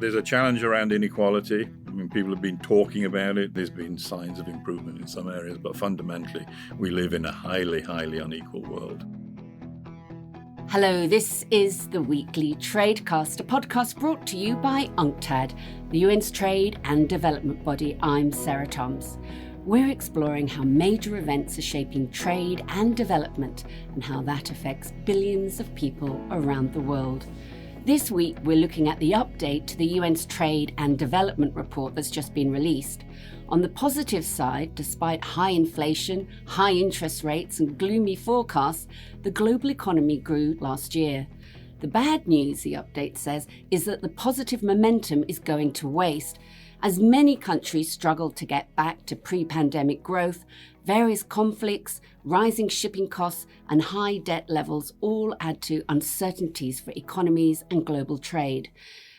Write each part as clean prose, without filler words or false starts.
There's a challenge around inequality. I mean, people have been talking about it. There's been signs of improvement in some areas, but fundamentally, we live in a highly, highly unequal world. Hello, this is the Weekly Tradecast, a podcast brought to you by UNCTAD, the UN's trade and development body. I'm Sarah Toms. We're exploring how major events are shaping trade and development and how that affects billions of people around the world. This week, we're looking at the update to the UN's Trade and Development Report that's just been released. On the positive side, despite high inflation, high interest rates and gloomy forecasts, the global economy grew last year. The bad news, the update says, is that the positive momentum is going to waste. As many countries struggle to get back to pre-pandemic growth, various conflicts, rising shipping costs and high debt levels all add to uncertainties for economies and global trade.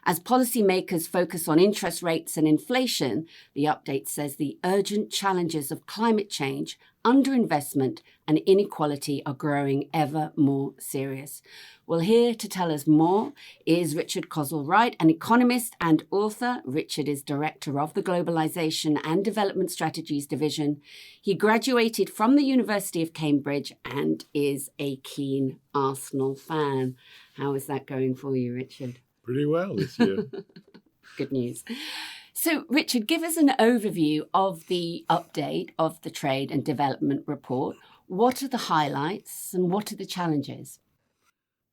As policymakers focus on interest rates and inflation, the update says the urgent challenges of climate change, underinvestment and inequality are growing ever more serious. Well, here to tell us more is Richard Kozul-Wright, an economist and author. Richard is director of the Globalization and Development Strategies Division. He graduated from the University of Cambridge and is a keen Arsenal fan. How is that going for you, Richard? Pretty well this year. Good news. So, Richard, give us an overview of the update of the Trade and Development Report. What are the highlights and what are the challenges?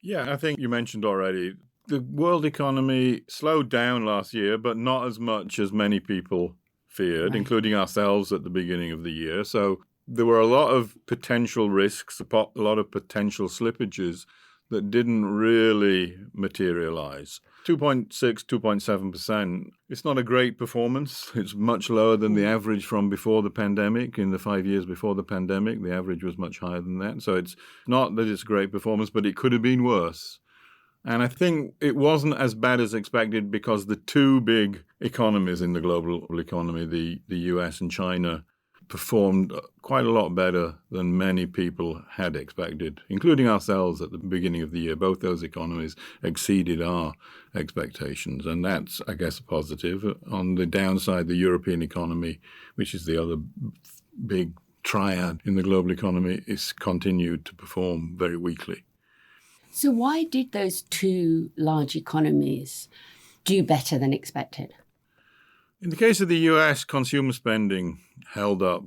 Yeah, I think you mentioned already, the world economy slowed down last year, but not as much as many people feared, right, including ourselves at the beginning of the year. So there were a lot of potential risks, a lot of potential slippages that didn't really materialize. 2.6, 2.7%. It's not a great performance. It's much lower than the average from before the pandemic. In the 5 years before the pandemic, the average was much higher than that. So it's not that it's a great performance, but it could have been worse. And I think it wasn't as bad as expected because the two big economies in the global economy, the US and China, performed quite a lot better than many people had expected, including ourselves at the beginning of the year. Both those economies exceeded our expectations, and that's, I guess, a positive. On the downside, the European economy, which is the other big triad in the global economy, is continued to perform very weakly. So why did those two large economies do better than expected? In the case of the US, consumer spending held up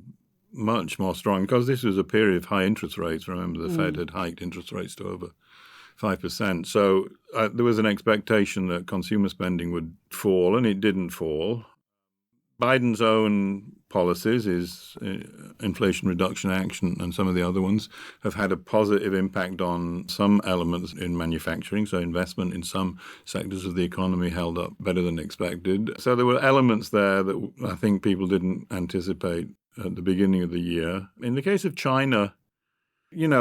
much more strong because this was a period of high interest rates. Remember, the Fed had hiked interest rates to over 5%. So there was an expectation that consumer spending would fall, and it didn't fall. Biden's own policies, his Inflation Reduction Act and some of the other ones, have had a positive impact on some elements in manufacturing. So investment in some sectors of the economy held up better than expected. So there were elements there that I think people didn't anticipate at the beginning of the year. In the case of China,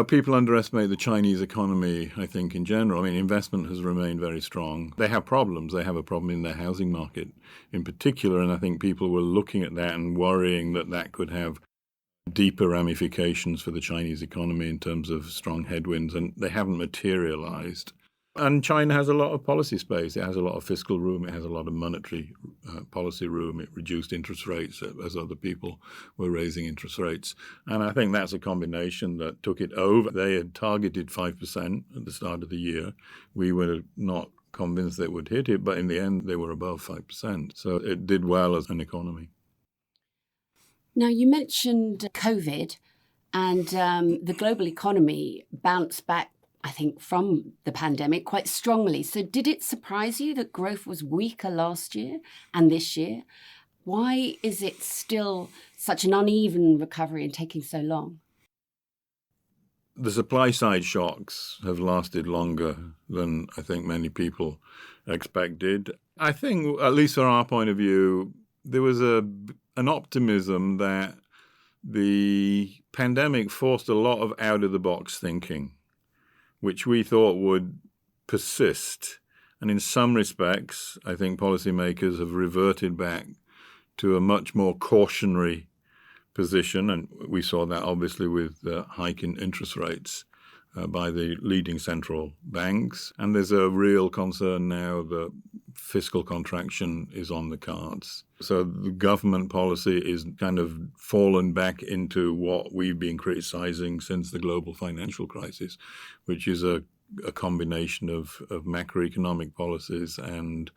people underestimate the Chinese economy, I think, in general. I mean, investment has remained very strong. They have problems. They have a problem in their housing market in particular, and I think people were looking at that and worrying that that could have deeper ramifications for the Chinese economy in terms of strong headwinds, and they haven't materialized. And China has a lot of policy space. It has a lot of fiscal room. It has a lot of monetary policy room. It reduced interest rates as other people were raising interest rates. And I think that's a combination that took it over. They had targeted 5% at the start of the year. We were not convinced they would hit it, but in the end, they were above 5%. So it did well as an economy. Now, you mentioned COVID and the global economy bounced back, I think, from the pandemic quite strongly. So did it surprise you that growth was weaker last year and this year? Why is it still such an uneven recovery and taking so long? The supply side shocks have lasted longer than I think many people expected. I think, at least from our point of view, there was an optimism that the pandemic forced a lot of out-of-the-box thinking, which we thought would persist. And in some respects, I think policymakers have reverted back to a much more cautionary position. And we saw that obviously with the hike in interest rates. by the leading central banks. And there's a real concern now that fiscal contraction is on the cards. So the government policy is kind of fallen back into what we've been criticizing since the global financial crisis, which is a combination of macroeconomic policies and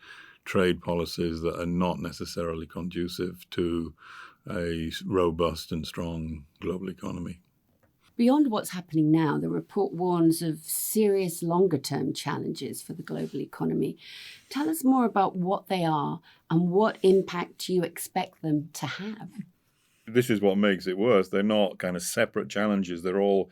trade policies that are not necessarily conducive to a robust and strong global economy. Beyond what's happening now, the report warns of serious longer-term challenges for the global economy. Tell us more about what they are and what impact you expect them to have. This is what makes it worse. They're not kind of separate challenges. They're all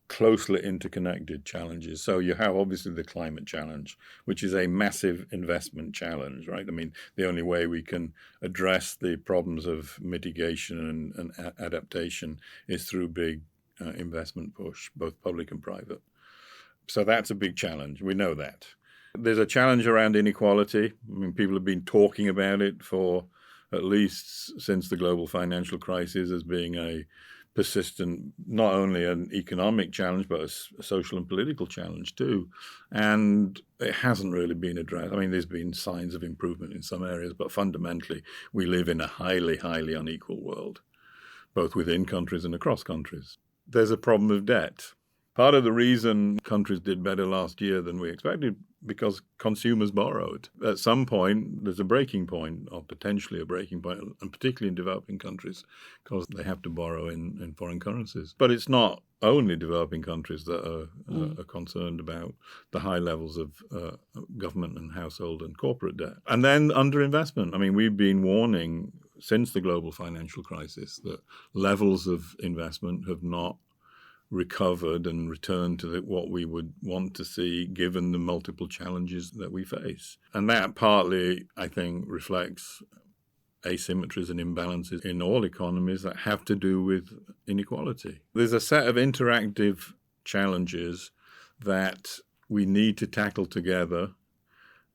closely interconnected challenges. So you have obviously the climate challenge, which is a massive investment challenge, right? I mean, the only way we can address the problems of mitigation and adaptation is through big investment push, both public and private. So that's a big challenge. We know that. There's a challenge around inequality. I mean, people have been talking about it for at least since the global financial crisis as being a persistent, not only an economic challenge, but a social and political challenge too. And it hasn't really been addressed. I mean, there's been signs of improvement in some areas, but fundamentally, we live in a highly, highly unequal world, both within countries and across countries. There's a problem of debt. Part of the reason countries did better last year than we expected because consumers borrowed. At some point, there's a breaking point, or potentially a breaking point, and particularly in developing countries, because they have to borrow in foreign currencies. But it's not only developing countries that are concerned about the high levels of government and household and corporate debt. And then underinvestment. I mean, we've been warning since the global financial crisis that levels of investment have not recovered and returned to what we would want to see given the multiple challenges that we face. And that partly, I think, reflects asymmetries and imbalances in all economies that have to do with inequality. There's a set of interactive challenges that we need to tackle together,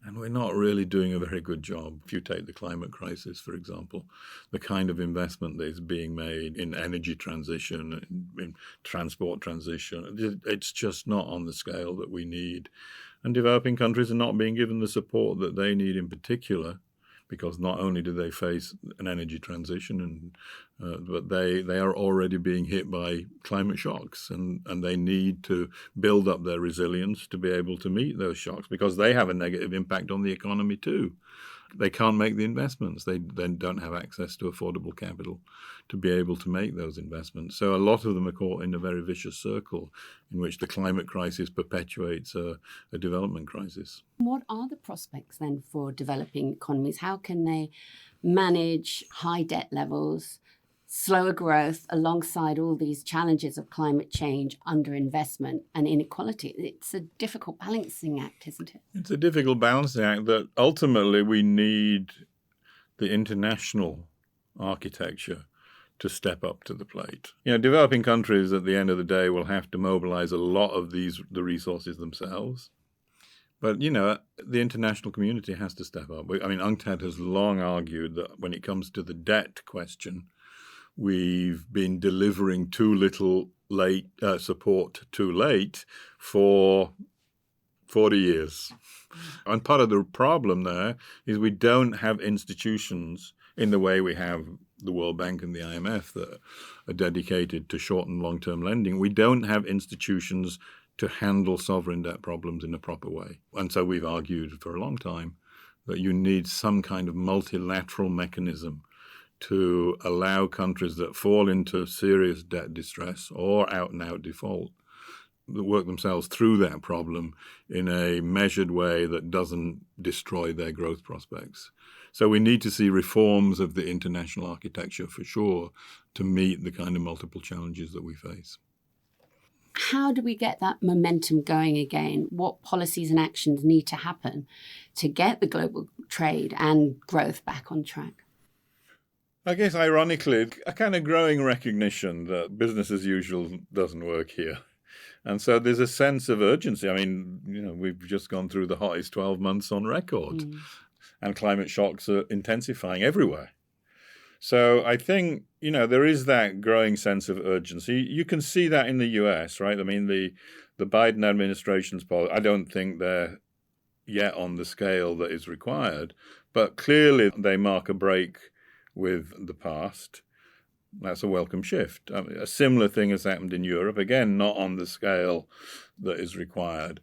and we're not really doing a very good job. If you take the climate crisis, for example, the kind of investment that is being made in energy transition, in transport transition, it's just not on the scale that we need. And developing countries are not being given the support that they need in particular, because not only do they face an energy transition, but they are already being hit by climate shocks, and they need to build up their resilience to be able to meet those shocks, because they have a negative impact on the economy too. They can't make the investments. They then don't have access to affordable capital to be able to make those investments. So a lot of them are caught in a very vicious circle in which the climate crisis perpetuates a development crisis. What are the prospects then for developing economies? How can they manage high debt levels, slower growth alongside all these challenges of climate change, underinvestment and inequality? It's a difficult balancing act, isn't it? It's a difficult balancing act that ultimately we need the international architecture to step up to the plate. You know, developing countries at the end of the day will have to mobilize a lot of the resources themselves. But, you know, the international community has to step up. I mean, UNCTAD has long argued that when it comes to the debt question, we've been delivering too little support too late for 40 years. And part of the problem there is we don't have institutions in the way we have the World Bank and the IMF that are dedicated to short and long-term lending. We don't have institutions to handle sovereign debt problems in a proper way. And so we've argued for a long time that you need some kind of multilateral mechanism to allow countries that fall into serious debt distress or out-and-out default that work themselves through that problem in a measured way that doesn't destroy their growth prospects. So we need to see reforms of the international architecture for sure to meet the kind of multiple challenges that we face. How do we get that momentum going again? What policies and actions need to happen to get the global trade and growth back on track? I guess, ironically, a kind of growing recognition that business as usual doesn't work here. And so there's a sense of urgency. I mean, you know, we've just gone through the hottest 12 months on record, and climate shocks are intensifying everywhere. So I think, you know, there is that growing sense of urgency. You can see that in the US, right? I mean, the The Biden administration's policy, I don't think they're yet on the scale that is required, but clearly they mark a break with the past. That's a welcome shift. I mean, a similar thing has happened in Europe, again, not on the scale that is required.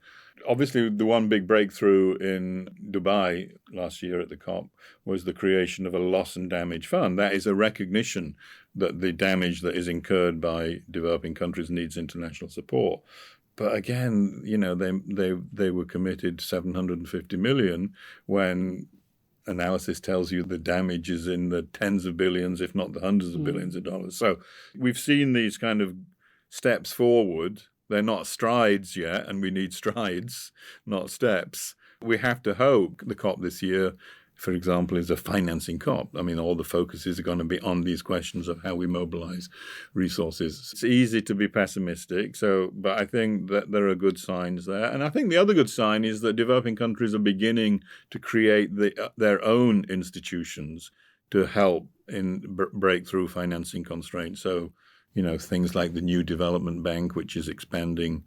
Obviously, the one big breakthrough in Dubai last year at the COP was the creation of a loss and damage fund. That is a recognition that the damage that is incurred by developing countries needs international support. But again, they were committed 750 million when analysis tells you the damage is in the tens of billions, if not the hundreds of billions of dollars. So we've seen these kind of steps forward. They're not strides yet, and we need strides, not steps. We have to hope the COP this year, for example, is a financing COP. I mean, all the focuses are going to be on these questions of how we mobilize resources. It's easy to be pessimistic, but I think that there are good signs there. And I think the other good sign is that developing countries are beginning to create their own institutions to help in break through financing constraints. So, things like the New Development Bank, which is expanding,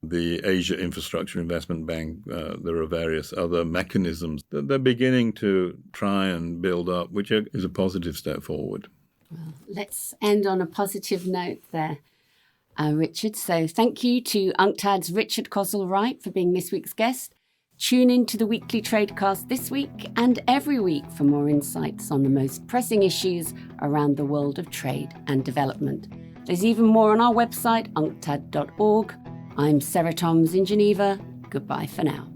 the Asia Infrastructure Investment Bank, there are various other mechanisms that they're beginning to try and build up, which is a positive step forward. Well, let's end on a positive note there, Richard. So thank you to UNCTAD's Richard Kozul-Wright for being this week's guest. Tune in to the weekly Tradecast this week and every week for more insights on the most pressing issues around the world of trade and development. There's even more on our website, unctad.org. I'm Sarah Toms in Geneva. Goodbye for now.